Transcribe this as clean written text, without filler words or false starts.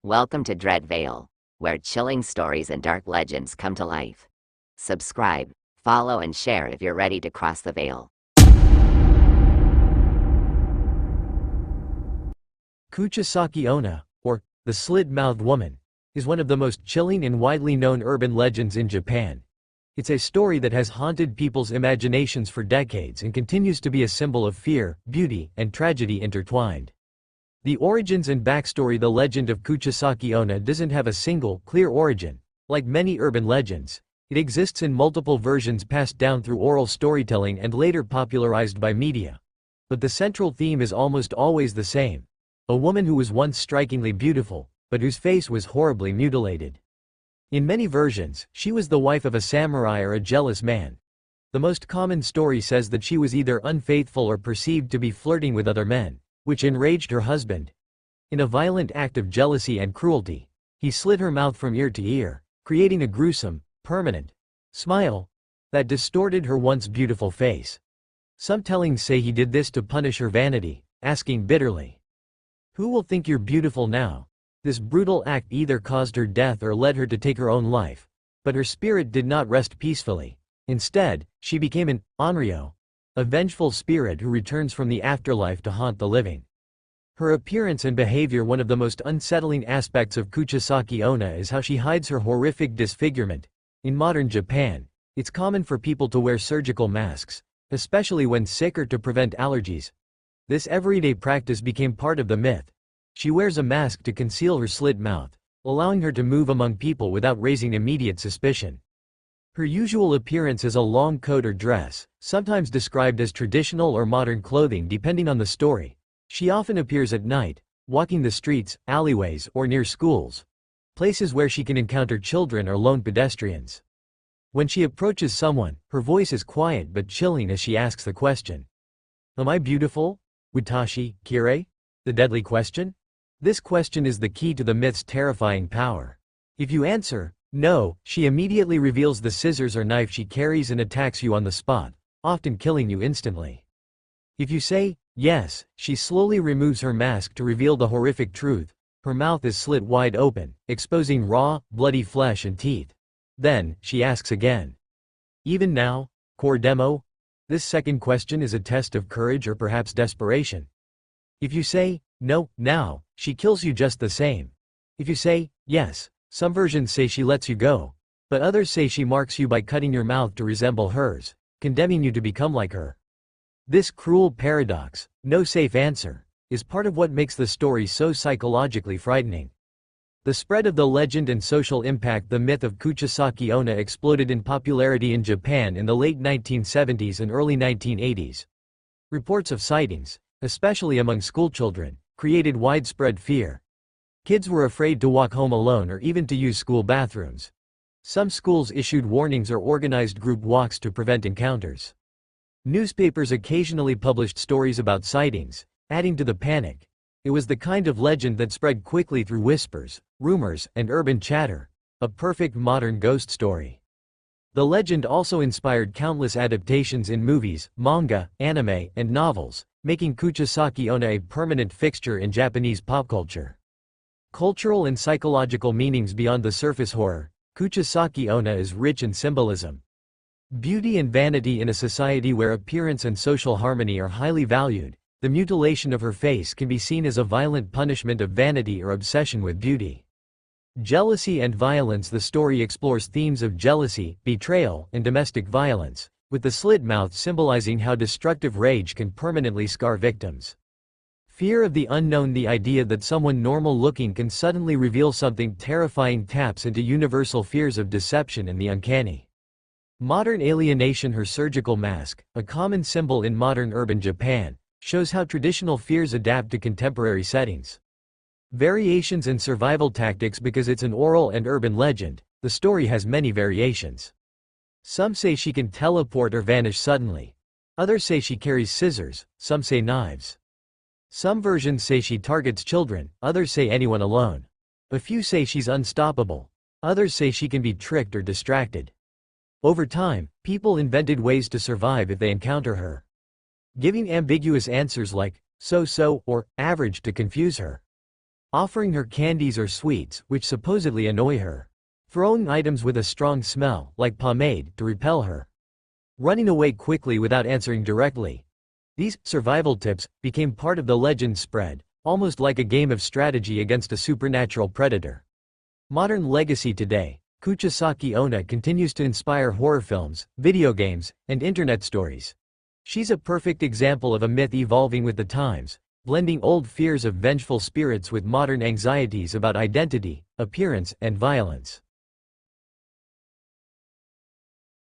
Welcome to Dread Vale, where chilling stories and dark legends come to life. Subscribe, follow, and share if you're ready to cross the veil. Kuchisake-onna, or the Slit-Mouthed Woman, is one of the most chilling and widely known urban legends in Japan. It's a story that has haunted people's imaginations for decades and continues to be a symbol of fear, beauty, and tragedy intertwined. The origins and backstory. The legend of Kuchisake-onna doesn't have a single, clear origin. Like many urban legends, it exists in multiple versions passed down through oral storytelling and later popularized by media. But the central theme is almost always the same: a woman who was once strikingly beautiful, but whose face was horribly mutilated. In many versions, she was the wife of a samurai or a jealous man. The most common story says that she was either unfaithful or perceived to be flirting with other men, which enraged her husband. In a violent act of jealousy and cruelty, he slit her mouth from ear to ear, creating a gruesome, permanent smile that distorted her once beautiful face. Some tellings say he did this to punish her vanity, asking bitterly, "Who will think you're beautiful now?" This brutal act either caused her death or led her to take her own life. But her spirit did not rest peacefully. Instead, she became an onryo, a vengeful spirit who returns from the afterlife to haunt the living. Her appearance and behavior. One of the most unsettling aspects of Kuchisake-onna is how she hides her horrific disfigurement. In modern Japan, it's common for people to wear surgical masks, especially when sick or to prevent allergies. This everyday practice became part of the myth. She wears a mask to conceal her slit mouth, allowing her to move among people without raising immediate suspicion. Her usual appearance is a long coat or dress, sometimes described as traditional or modern clothing depending on the story. She often appears at night, walking the streets, alleyways, or near schools, places where she can encounter children or lone pedestrians. When she approaches someone, her voice is quiet but chilling as she asks the question, "Am I beautiful? Watashi, Kire?" The deadly question? This question is the key to the myth's terrifying power. If you answer, no, she immediately reveals the scissors or knife she carries and attacks you on the spot, often killing you instantly. If you say, yes, she slowly removes her mask to reveal the horrific truth. Her mouth is slit wide open, exposing raw, bloody flesh and teeth. Then, she asks again. Even now, core demo? This second question is a test of courage or perhaps desperation. If you say, no, now, she kills you just the same. If you say, yes, some versions say she lets you go, but others say she marks you by cutting your mouth to resemble hers, condemning you to become like her. This cruel paradox, no safe answer, is part of what makes the story so psychologically frightening. The spread of the legend and social impact. The myth of Kuchisake-onna exploded in popularity in Japan in the late 1970s and early 1980s. Reports of sightings, especially among schoolchildren, created widespread fear. Kids were afraid to walk home alone or even to use school bathrooms. Some schools issued warnings or organized group walks to prevent encounters. Newspapers occasionally published stories about sightings, adding to the panic. It was the kind of legend that spread quickly through whispers, rumors, and urban chatter, a perfect modern ghost story. The legend also inspired countless adaptations in movies, manga, anime, and novels, making Kuchisake-onna a permanent fixture in Japanese pop culture. Cultural and psychological meanings. Beyond the surface horror, Kuchisake-onna is rich in symbolism. Beauty and vanity. In a society where appearance and social harmony are highly valued, the mutilation of her face can be seen as a violent punishment of vanity or obsession with beauty. Jealousy and violence. The story explores themes of jealousy, betrayal, and domestic violence, with the slit mouth symbolizing how destructive rage can permanently scar victims. Fear of the unknown. The idea that someone normal-looking can suddenly reveal something terrifying taps into universal fears of deception and the uncanny. Modern alienation. Her surgical mask, a common symbol in modern urban Japan, shows how traditional fears adapt to contemporary settings. Variations and survival tactics. Because it's an oral and urban legend, the story has many variations. Some say she can teleport or vanish suddenly. Others say she carries scissors, some say knives. Some versions say she targets children, others say anyone alone. A few say she's unstoppable. Others say she can be tricked or distracted. Over time, people invented ways to survive if they encounter her, giving ambiguous answers like so-so or average to confuse her. offering her candies or sweets, which supposedly annoy her, throwing items with a strong smell, like pomade, to repel her, running away quickly without answering directly. These survival tips became part of the legend spread, almost like a game of strategy against a supernatural predator. Modern legacy today, Kuchisake-onna continues to inspire horror films, video games, and internet stories. She's a perfect example of a myth evolving with the times, blending old fears of vengeful spirits with modern anxieties about identity, appearance, and violence.